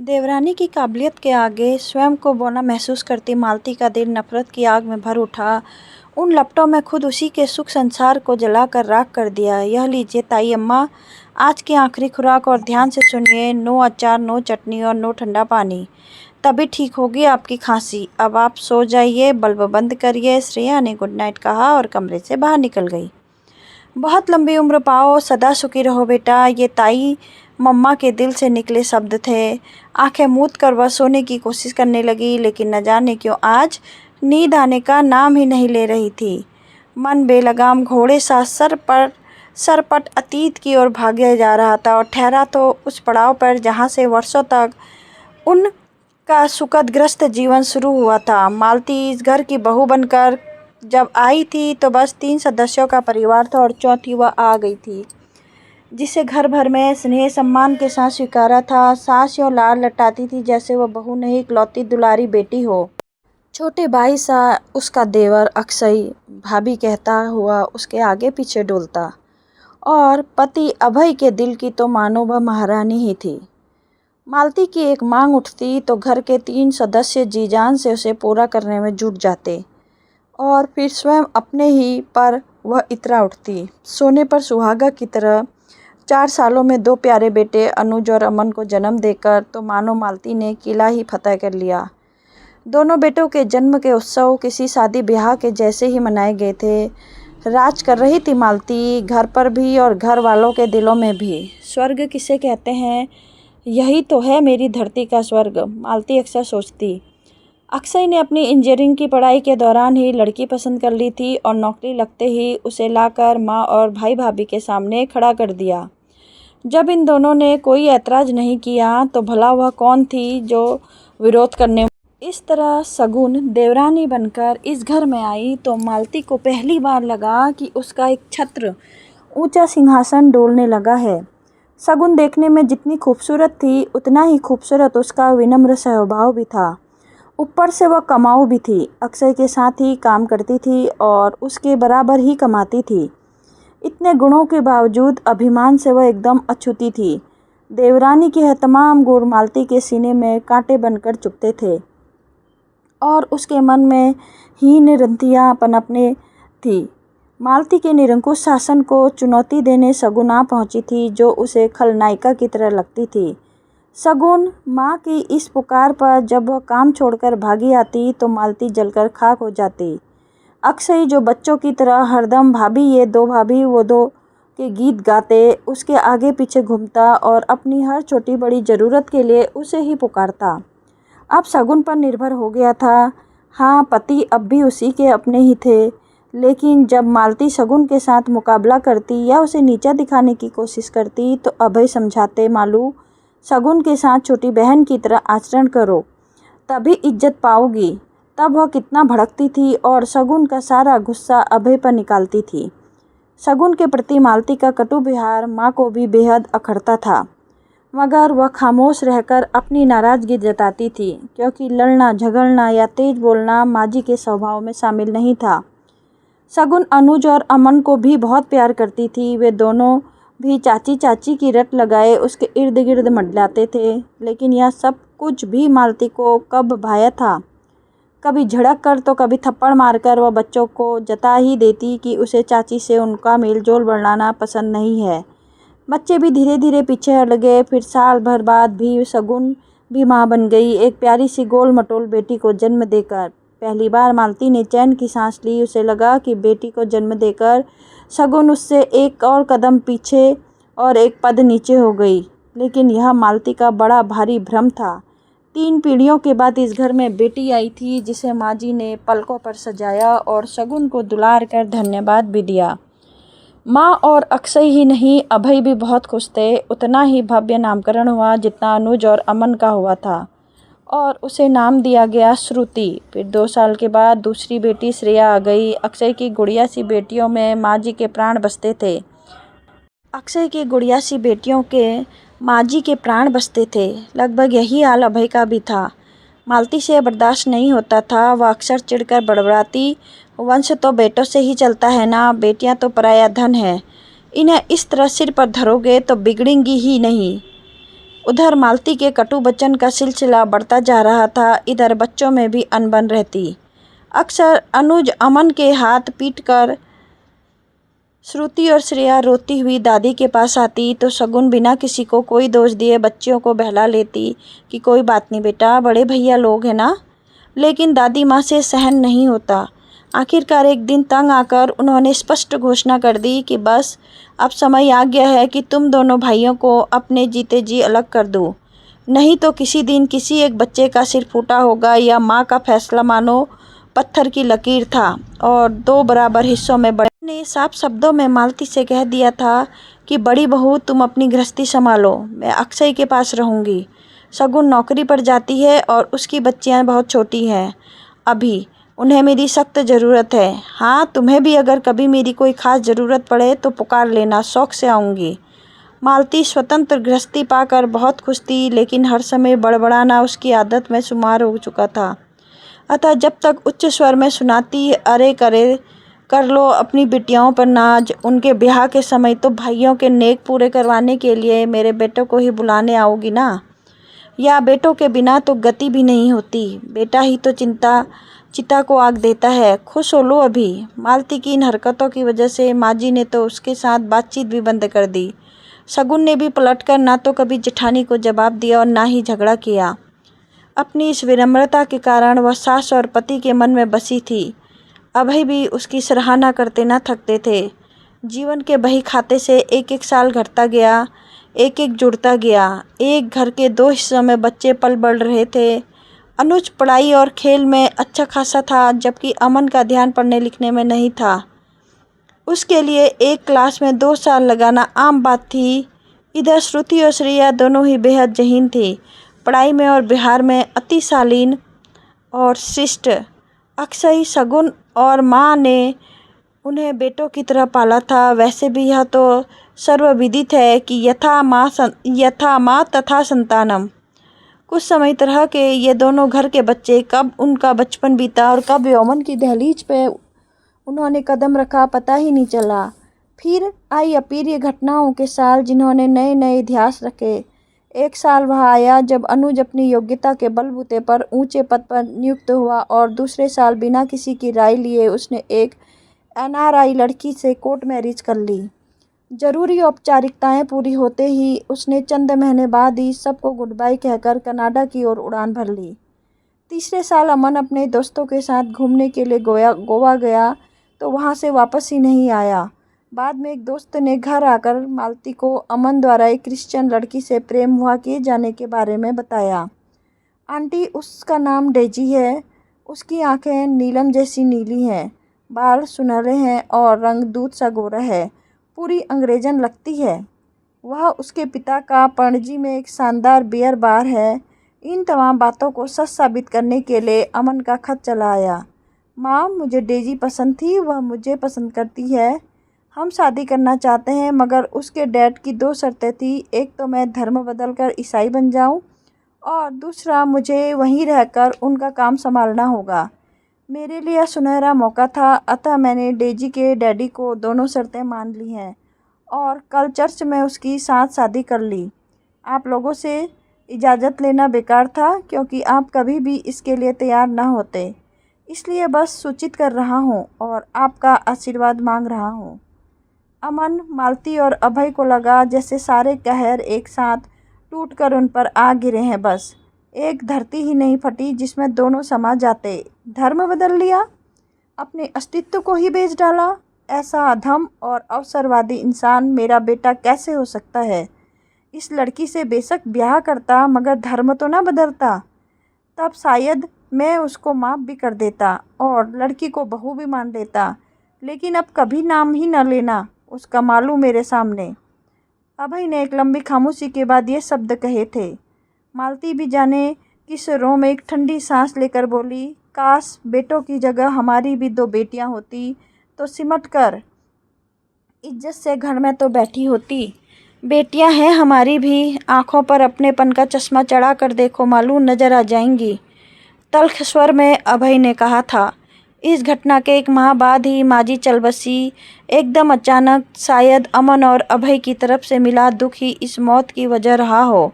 देवरानी की काबिलियत के आगे स्वयं को बौना महसूस करती मालती का दिल नफरत की आग में भर उठा। उन लपटों में खुद उसी के सुख संसार को जलाकर राख कर दिया। यह लीजिए ताई अम्मा, आज की आखिरी खुराक और ध्यान से सुनिए। नो अचार, नो चटनी और नो ठंडा पानी, तभी ठीक होगी आपकी खांसी। अब आप सो जाइए, बल्ब बंद करिए। श्रेया ने गुड नाइट कहा और कमरे से बाहर निकल गई। बहुत लंबी उम्र पाओ, सदा सुखी रहो बेटा, ये ताई मम्मा के दिल से निकले शब्द थे। आंखें मूंद कर वह सोने की कोशिश करने लगी, लेकिन न जाने क्यों आज नींद आने का नाम ही नहीं ले रही थी। मन बेलगाम घोड़े सा सरपट अतीत की ओर भागे जा रहा था और ठहरा तो उस पड़ाव पर जहाँ से वर्षों तक उनका सुखदग्रस्त जीवन शुरू हुआ था। मालती इस घर की बहू बनकर जब आई थी तो बस 3 सदस्यों का परिवार था और चौथी वह आ गई थी, जिसे घर भर में स्नेह सम्मान के साथ स्वीकारा था। सास यूँ लाड लटाती थी जैसे वह बहू नहीं, इकलौती दुलारी बेटी हो। छोटे भाई सा उसका देवर अक्षय भाभी कहता हुआ उसके आगे पीछे डोलता, और पति अभय के दिल की तो मानो वह महारानी ही थी। मालती की एक मांग उठती तो घर के 3 सदस्य जी जान से उसे पूरा करने में जुट जाते, और फिर स्वयं अपने ही पर वह इतरा उठती। सोने पर सुहागा की तरह 4 सालों में 2 प्यारे बेटे अनुज और अमन को जन्म देकर तो मानो मालती ने किला ही फतह कर लिया। दोनों बेटों के जन्म के उत्सव किसी शादी ब्याह के जैसे ही मनाए गए थे। राज कर रही थी मालती, घर पर भी और घर वालों के दिलों में भी। स्वर्ग किसे कहते हैं, यही तो है मेरी धरती का स्वर्ग, मालती अक्सर सोचती। अक्षय ने अपनी इंजीनियरिंग की पढ़ाई के दौरान ही लड़की पसंद कर ली थी और नौकरी लगते ही उसे लाकर माँ और भाई भाभी के सामने खड़ा कर दिया। जब इन दोनों ने कोई ऐतराज नहीं किया तो भला वह कौन थी जो विरोध करने। इस तरह सगुन देवरानी बनकर इस घर में आई तो मालती को पहली बार लगा कि उसका एक छत्र ऊंचा सिंहासन डोलने लगा है। सगुन देखने में जितनी खूबसूरत थी उतना ही खूबसूरत उसका विनम्र स्वभाव भी था। ऊपर से वह कमाऊ भी थी, अक्षय के साथ ही काम करती थी और उसके बराबर ही कमाती थी। इतने गुणों के बावजूद अभिमान से वह एकदम अछूती थी। देवरानी के यह तमाम गुण मालती के सीने में कांटे बनकर चुभते थे और उसके मन में हीन रंतियाँ पनपने थी। मालती के निरंकुश शासन को चुनौती देने सगुन आ पहुँची थी, जो उसे खलनायिका की तरह लगती थी। सगुन माँ की इस पुकार पर जब वह काम छोड़कर भागी आती तो मालती जलकर खाक हो जाती। अक्षय जो बच्चों की तरह हरदम भाभी ये दो भाभी वो दो के गीत गाते, उसके आगे पीछे घूमता और अपनी हर छोटी बड़ी ज़रूरत के लिए उसे ही पुकारता। अब सगुन पर निर्भर हो गया था। हाँ, पति अब भी उसी के अपने ही थे, लेकिन जब मालती सगुन के साथ मुकाबला करती या उसे नीचा दिखाने की कोशिश करती तो अभय समझाते, मालू सगुन के साथ छोटी बहन की तरह आचरण करो, तभी इज्जत पाओगी। तब वह कितना भड़कती थी और सगुन का सारा गुस्सा अभय पर निकालती थी। सगुन के प्रति मालती का कटु व्यवहार माँ को भी बेहद अखरता था, मगर वह खामोश रहकर अपनी नाराज़गी जताती थी, क्योंकि लड़ना झगड़ना या तेज बोलना माँ जी के स्वभाव में शामिल नहीं था। सगुन अनुज और अमन को भी बहुत प्यार करती थी। वे दोनों भी चाची चाची की रट लगाए उसके इर्द गिर्द मंडलाते थे, लेकिन यह सब कुछ भी मालती को कब भाया था। कभी झड़क कर तो कभी थप्पड़ मारकर वह बच्चों को जता ही देती कि उसे चाची से उनका मेलजोल बढ़ाना पसंद नहीं है। बच्चे भी धीरे धीरे पीछे हट गए। फिर साल भर बाद भी सगुन भी माँ बन गई, एक प्यारी सी गोल मटोल बेटी को जन्म देकर। पहली बार मालती ने चैन की सांस ली। उसे लगा कि बेटी को जन्म देकर सगुन उससे एक और कदम पीछे और एक पद नीचे हो गई, लेकिन यह मालती का बड़ा भारी भ्रम था। 3 पीढ़ियों के बाद इस घर में बेटी आई थी, जिसे माँ जी ने पलकों पर सजाया और सगुन को दुलार कर धन्यवाद भी दिया। माँ और अक्षय ही नहीं, अभय भी बहुत खुश थे। उतना ही भव्य नामकरण हुआ जितना अनुज और अमन का हुआ था, और उसे नाम दिया गया श्रुति। फिर 2 साल के बाद दूसरी बेटी श्रेया आ गई। अक्षय की गुड़िया सी बेटियों में माँ जी के प्राण बसते थे। अक्षय की गुड़िया सी बेटियों के माँ जी के प्राण बसते थे। लगभग यही हाल अभय का भी था। मालती से बर्दाश्त नहीं होता था। वह अक्सर चिढ़कर बड़बड़ाती, वंश तो बेटों से ही चलता है ना, बेटियां तो पराया धन है, इन्हें इस तरह सिर पर धरोगे तो बिगड़ेंगी ही नहीं। उधर मालती के कटु वचन का सिलसिला बढ़ता जा रहा था, इधर बच्चों में भी अनबन रहती। अक्सर अनुज अमन के हाथ पीटकर श्रुति और श्रेया रोती हुई दादी के पास आती तो शगुन बिना किसी को कोई दोष दिए बच्चियों को बहला लेती कि कोई बात नहीं बेटा, बड़े भैया लोग हैं ना। लेकिन दादी माँ से सहन नहीं होता। आखिरकार एक दिन तंग आकर उन्होंने स्पष्ट घोषणा कर दी कि बस अब समय आ गया है कि तुम दोनों भाइयों को अपने जीते जी अलग कर दो, नहीं तो किसी दिन किसी एक बच्चे का सिर फूटा होगा। या माँ का फैसला मानो पत्थर की लकीर था और दो बराबर हिस्सों में बड़े ने साफ शब्दों में मालती से कह दिया था कि बड़ी बहू तुम अपनी गृहस्थी संभालो, मैं अक्षय के पास रहूँगी। शगुन नौकरी पर जाती है और उसकी बच्चियाँ बहुत छोटी हैं अभी, उन्हें मेरी सख्त ज़रूरत है। हाँ, तुम्हें भी अगर कभी मेरी कोई ख़ास ज़रूरत पड़े तो पुकार लेना, शौक़ से आऊँगी। मालती स्वतंत्र गृहस्थी पाकर बहुत खुश थी, लेकिन हर समय बड़बड़ाना उसकी आदत में शुमार हो चुका था। अतः जब तक उच्च स्वर में सुनाती अरे करे कर लो अपनी बिटियाओं पर नाज, उनके ब्याह के समय तो भाइयों के नेक पूरे करवाने के लिए मेरे बेटों को ही बुलाने आओगी ना। या बेटों के बिना तो गति भी नहीं होती, बेटा ही तो चिता को आग देता है। खुश हो लो अभी। मालती की इन हरकतों की वजह से माँ जी ने तो उसके साथ बातचीत भी बंद कर दी। शगुन ने भी पलटकर ना तो कभी जेठानी को जवाब दिया और ना ही झगड़ा किया। अपनी इस विनम्रता के कारण वह सास और पति के मन में बसी थी। अभय भी उसकी सराहना करते न थकते थे। जीवन के बही खाते से एक एक साल घटता गया, एक एक जुड़ता गया। एक घर के दो हिस्सों में बच्चे पल बढ़ रहे थे। अनुज पढ़ाई और खेल में अच्छा खासा था, जबकि अमन का ध्यान पढ़ने लिखने में नहीं था। उसके लिए एक क्लास में 2 साल लगाना आम बात थी। इधर श्रुति और श्रेया दोनों ही बेहद ज़हीन थी, पढ़ाई में और बिहार में अति शालीन और शिष्ट। अक्सर शगुन और माँ ने उन्हें बेटों की तरह पाला था। वैसे भी यह तो सर्वविदित है कि यथा माँ तथा संतानम। कुछ समय तरह के ये दोनों घर के बच्चे, कब उनका बचपन बीता और कब यौवन की दहलीज पे उन्होंने कदम रखा पता ही नहीं चला। फिर आई अप्रिय घटनाओं के साल, जिन्होंने नए नए इतिहास रखे। एक साल वह आया जब अनुज अपनी योग्यता के बलबूते पर ऊंचे पद पर नियुक्त हुआ और दूसरे साल बिना किसी की राय लिए उसने एक NRI लड़की से कोर्ट मैरिज कर ली। जरूरी औपचारिकताएं पूरी होते ही उसने चंद महीने बाद ही सबको गुड बाय कहकर कनाडा की ओर उड़ान भर ली। तीसरे साल अमन अपने दोस्तों के साथ घूमने के लिए गोवा गया तो वहां से वापस ही नहीं आया। बाद में एक दोस्त ने घर आकर मालती को अमन द्वारा एक क्रिश्चियन लड़की से प्रेम हुआ किए जाने के बारे में बताया। आंटी, उसका नाम डेजी है। उसकी आंखें नीलम जैसी नीली हैं, बाल सुनहरे हैं और रंग दूध सा गोरा है। पूरी अंग्रेजन लगती है। वह उसके पिता का पणजी में एक शानदार बियर बार है। इन तमाम बातों को सच साबित करने के लिए अमन का खत चला आया। माँ, मुझे डेजी पसंद थी, वह मुझे पसंद करती है। हम शादी करना चाहते हैं, मगर उसके डैड की 2 शर्तें थी। एक तो मैं धर्म बदलकर ईसाई बन जाऊं और दूसरा मुझे वहीं रहकर उनका काम संभालना होगा। मेरे लिए यह सुनहरा मौका था, अतः मैंने डेजी के डैडी को दोनों शर्तें मान ली हैं और कल चर्च में उसकी साथ शादी कर ली। आप लोगों से इजाज़त लेना बेकार था, क्योंकि आप कभी भी इसके लिए तैयार न होते। इसलिए बस सूचित कर रहा हूँ और आपका आशीर्वाद मांग रहा हूँ। अमन, मालती और अभय को लगा जैसे सारे कहर एक साथ टूटकर उन पर आ गिरे हैं। बस एक धरती ही नहीं फटी जिसमें दोनों समा जाते। धर्म बदल लिया, अपने अस्तित्व को ही बेच डाला। ऐसा अधम और अवसरवादी इंसान मेरा बेटा कैसे हो सकता है? इस लड़की से बेशक ब्याह करता, मगर धर्म तो ना बदलता। तब शायद मैं उसको माफ़ भी कर देता और लड़की को बहू भी मान लेता। लेकिन अब कभी नाम ही न लेना उसका मालूम मेरे सामने। अभय ने एक लंबी खामोशी के बाद ये शब्द कहे थे। मालती भी जाने किस रों में एक ठंडी सांस लेकर बोली, काश बेटों की जगह हमारी भी 2 बेटियां होती तो सिमट कर इज्जत से घर में तो बैठी होती। बेटियां हैं हमारी भी, आंखों पर अपनेपन का चश्मा चढ़ा कर देखो, मालूम नजर आ जाएंगी। तल्ख स्वर में अभय ने कहा था। इस घटना के 1 माह बाद ही माजी चल बसी। एकदम अचानक, शायद अमन और अभय की तरफ से मिला दुख ही इस मौत की वजह रहा हो।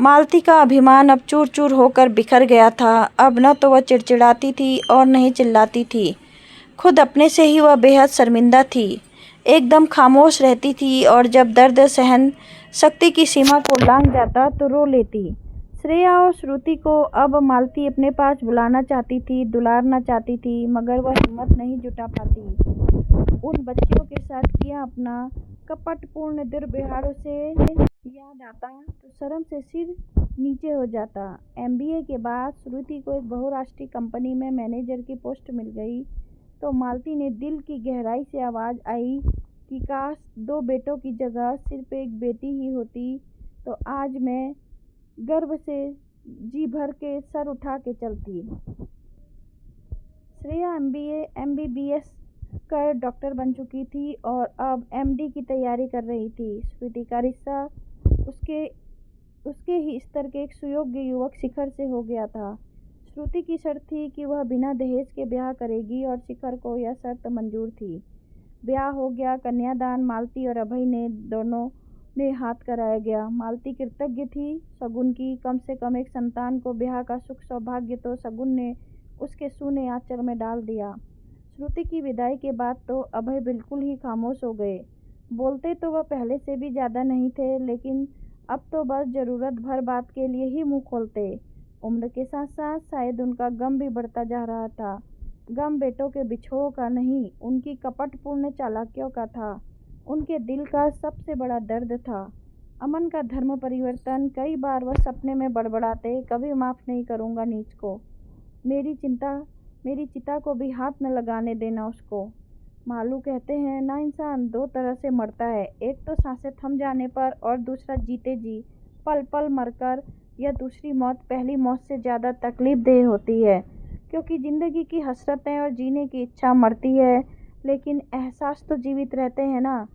मालती का अभिमान अब चूर चूर होकर बिखर गया था। अब न तो वह चिड़चिड़ाती थी और न ही चिल्लाती थी। खुद अपने से ही वह बेहद शर्मिंदा थी। एकदम खामोश रहती थी और जब दर्द सहन शक्ति की सीमा को लांघ जाता तो रो लेती। श्रेया और श्रुति को अब मालती अपने पास बुलाना चाहती थी, दुलारना चाहती थी, मगर वह हिम्मत नहीं जुटा पाती। उन बच्चियों के साथ किया अपना कपटपूर्ण दुर्व्यवहार उसे याद आता तो शर्म से सिर नीचे हो जाता। MBA के बाद श्रुति को एक बहुराष्ट्रीय कंपनी में मैनेजर की पोस्ट मिल गई तो मालती ने दिल की गहराई से आवाज़ आई कि काश 2 बेटों की जगह सिर्फ एक बेटी ही होती तो आज मैं गर्व से जी भर के सर उठा के चलती। श्रेया MBA MBBS कर डॉक्टर बन चुकी थी और अब MD की तैयारी कर रही थी। श्रुति का रिश्ता उसके ही स्तर के एक सुयोग्य युवक शिखर से हो गया था। श्रुति की शर्त थी कि वह बिना दहेज के ब्याह करेगी और शिखर को यह शर्त मंजूर थी। ब्याह हो गया। कन्यादान मालती और अभय ने दोनों ने हाथ कराया गया। मालती कृतज्ञ थी शगुन की। कम से कम एक संतान को ब्याह का सुख सौभाग्य तो शगुन ने उसके सूने आंचल में डाल दिया। श्रुति की विदाई के बाद तो अभय बिल्कुल ही खामोश हो गए। बोलते तो वह पहले से भी ज़्यादा नहीं थे, लेकिन अब तो बस ज़रूरत भर बात के लिए ही मुंह खोलते। उम्र के साथ साथ शायद उनका गम भी बढ़ता जा रहा था। गम बेटों के बिछोह का नहीं, उनकी कपटपूर्ण चालाकियों का था। उनके दिल का सबसे बड़ा दर्द था। अमन का धर्म परिवर्तन। कई बार वह सपने में बड़बड़ाते, कभी माफ़ नहीं करूँगा नीच को, मेरी चिता को भी हाथ न लगाने देना उसको। मालू कहते हैं ना, इंसान 2 तरह से मरता है, एक तो सांसें थम जाने पर और दूसरा जीते जी पल पल मरकर। यह दूसरी मौत पहली मौत से ज़्यादा तकलीफदेह होती है, क्योंकि ज़िंदगी की हसरतें और जीने की इच्छा मरती है, लेकिन एहसास तो जीवित रहते हैं ना।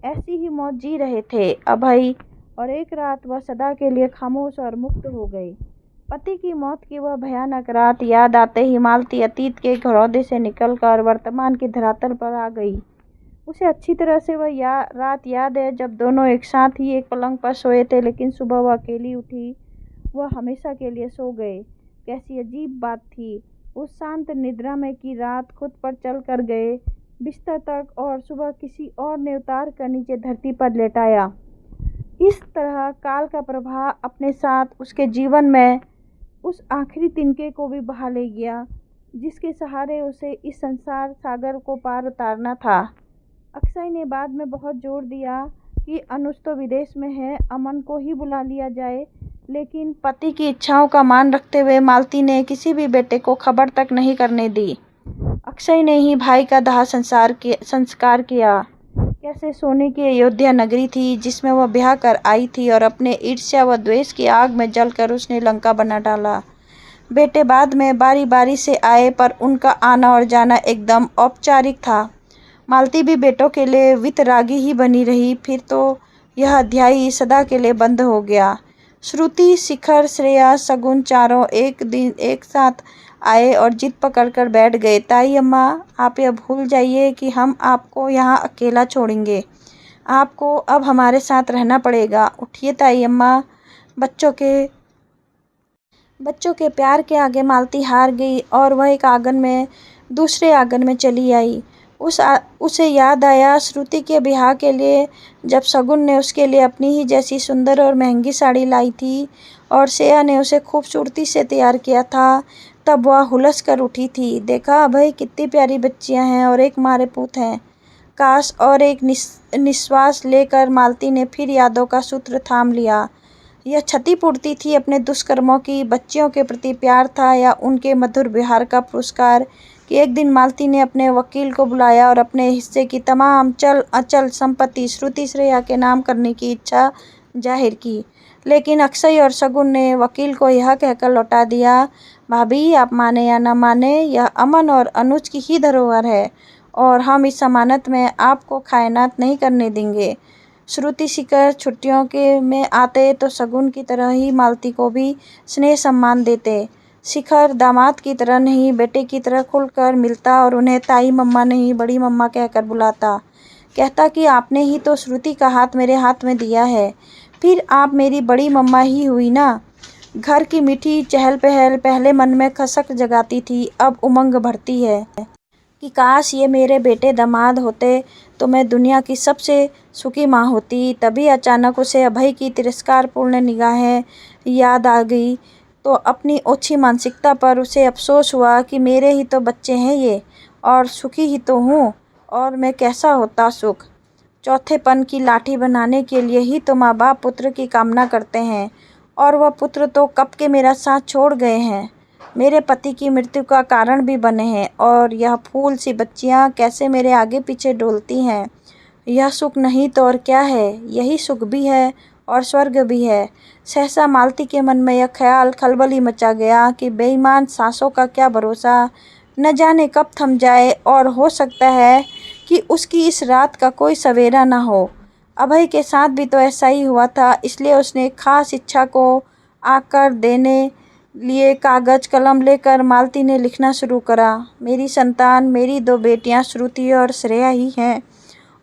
ऐसी ही मौत जी रहे थे अभय, और एक रात वह सदा के लिए खामोश और मुक्त हो गई। पति की मौत की वह भयानक रात याद आते ही मालती अतीत के घरौंदे से निकलकर वर्तमान की धरातल पर आ गई। उसे अच्छी तरह से वह रात याद है जब दोनों एक साथ ही एक पलंग पर सोए थे, लेकिन सुबह वह अकेली उठी। वह हमेशा के लिए सो गए। कैसी अजीब बात थी। उस शांत निद्रा में की रात खुद पर चल कर गए बिस्तर तक और सुबह किसी और ने उतार कर नीचे धरती पर लेटाया। इस तरह काल का प्रवाह अपने साथ उसके जीवन में उस आखिरी तिनके को भी बहा ले गया जिसके सहारे उसे इस संसार सागर को पार उतारना था। अक्षय ने बाद में बहुत जोर दिया कि अनुज तो विदेश में है, अमन को ही बुला लिया जाए, लेकिन पति की इच्छाओं का मान रखते हुए मालती ने किसी भी बेटे को खबर तक नहीं करने दी। अक्षय ने ही भाई का दाह संस्कार किया। कैसे सोने की अयोध्या नगरी थी जिसमें वह ब्याह कर आई थी, और अपने ईर्ष्या व द्वेष की आग में जलकर उसने लंका बना डाला। बेटे बाद में बारी बारी से आए, पर उनका आना और जाना एकदम औपचारिक था। मालती भी बेटों के लिए वितरागी ही बनी रही। फिर तो यह अध्याय सदा के लिए बंद हो गया। श्रुति, शिखर, श्रेया, शगुन चारों एक दिन एक साथ आए और जिद पकड़कर बैठ गए। ताई अम्मा, आप यह भूल जाइए कि हम आपको यहाँ अकेला छोड़ेंगे। आपको अब हमारे साथ रहना पड़ेगा। उठिए ताई अम्मा। बच्चों के प्यार के आगे मालती हार गई और वह एक दूसरे आंगन में चली आई। उसे याद आया श्रुति के ब्याह के लिए जब शगुन ने उसके लिए अपनी ही जैसी सुंदर और महंगी साड़ी लाई थी और श्रेया ने उसे खूबसूरती से तैयार किया था, तब वह हुलस कर उठी थी। देखा अभय, कितनी प्यारी बच्चियां हैं और एक मारे पूत हैं। काश। और एक निश्वास लेकर मालती ने फिर यादों का सूत्र थाम लिया। यह क्षतिपूर्ति थी अपने दुष्कर्मों की, बच्चियों के प्रति प्यार था, या उनके मधुर व्यवहार का पुरस्कार कि एक दिन मालती ने अपने वकील को बुलाया और अपने हिस्से की तमाम चल अचल संपत्ति श्रुति श्रेया के नाम करने की इच्छा जाहिर की। लेकिन अक्षय और शगुन ने वकील को यह कहकर लौटा दिया, भाभी आप माने या न माने, यह अमन और अनुज की ही धरोहर है और हम इस अमानत में आपको खायनात नहीं करने देंगे। श्रुति शिखर छुट्टियों में आते तो शगुन की तरह ही मालती को भी स्नेह सम्मान देते। शिखर दामाद की तरह नहीं, बेटे की तरह खुलकर मिलता और उन्हें ताई मम्मा नहीं बड़ी मम्मा कहकर बुलाता। कहता कि आपने ही तो श्रुति का हाथ मेरे हाथ में दिया है, फिर आप मेरी बड़ी मम्मा ही हुई ना। घर की मीठी चहल पहल पहले मन में खसक जगाती थी, अब उमंग भरती है कि काश ये मेरे बेटे दामाद होते तो मैं दुनिया की सबसे सुखी माँ होती। तभी अचानक उसे अभय की तिरस्कारपूर्ण निगाहें याद आ गई तो अपनी ओछी मानसिकता पर उसे अफसोस हुआ कि मेरे ही तो बच्चे हैं ये, और सुखी ही तो हूँ, और मैं कैसा होता सुख। चौथेपन की लाठी बनाने के लिए ही तो माँ बाप पुत्र की कामना करते हैं, और वह पुत्र तो कब के मेरा साथ छोड़ गए हैं, मेरे पति की मृत्यु का कारण भी बने हैं, और यह फूल सी बच्चियाँ कैसे मेरे आगे पीछे डोलती हैं। यह सुख नहीं तो और क्या है, यही सुख भी है और स्वर्ग भी है। सहसा मालती के मन में यह ख्याल खलबली मचा गया कि बेईमान सांसों का क्या भरोसा, न जाने कब थम जाए, और हो सकता है कि उसकी इस रात का कोई सवेरा न हो। अभय के साथ भी तो ऐसा ही हुआ था, इसलिए उसने खास इच्छा को आकर देने लिए कागज कलम लेकर मालती ने लिखना शुरू करा। मेरी संतान, मेरी 2 बेटियां श्रुति और श्रेया ही हैं,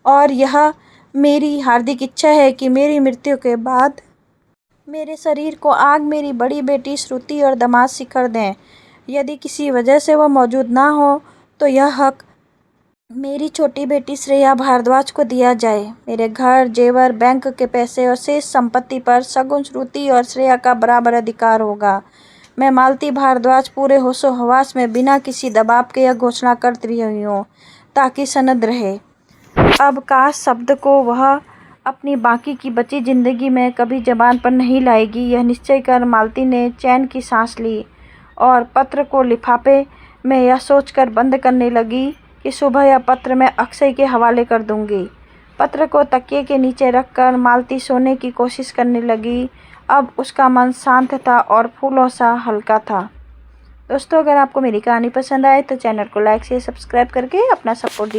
और यह मेरी हार्दिक इच्छा है कि मेरी मृत्यु के बाद मेरे शरीर को आग मेरी बड़ी बेटी श्रुति और दामाद शिखर दें। यदि किसी वजह से वह मौजूद ना हो तो यह हक मेरी छोटी बेटी श्रेया भारद्वाज को दिया जाए। मेरे घर, जेवर, बैंक के पैसे और शेष संपत्ति पर सगुन श्रुति और श्रेया का बराबर अधिकार होगा। मैं मालती भारद्वाज पूरे होशो हवास में बिना किसी दबाव के यह घोषणा करती रही हूँ ताकि सनद रहे। अब काश शब्द को वह अपनी बाकी की बची जिंदगी में कभी जबान पर नहीं लाएगी। यह निश्चय कर मालती ने चैन की सांस ली और पत्र को लिफाफे में यह सोचकर बंद करने लगी कि सुबह यह पत्र मैं अक्षय के हवाले कर दूंगी। पत्र को तकिए के नीचे रखकर मालती सोने की कोशिश करने लगी। अब उसका मन शांत था और फूलों सा हल्का था। दोस्तों, अगर आपको मेरी कहानी पसंद आए तो चैनल को लाइक से सब्सक्राइब करके अपना सपोर्ट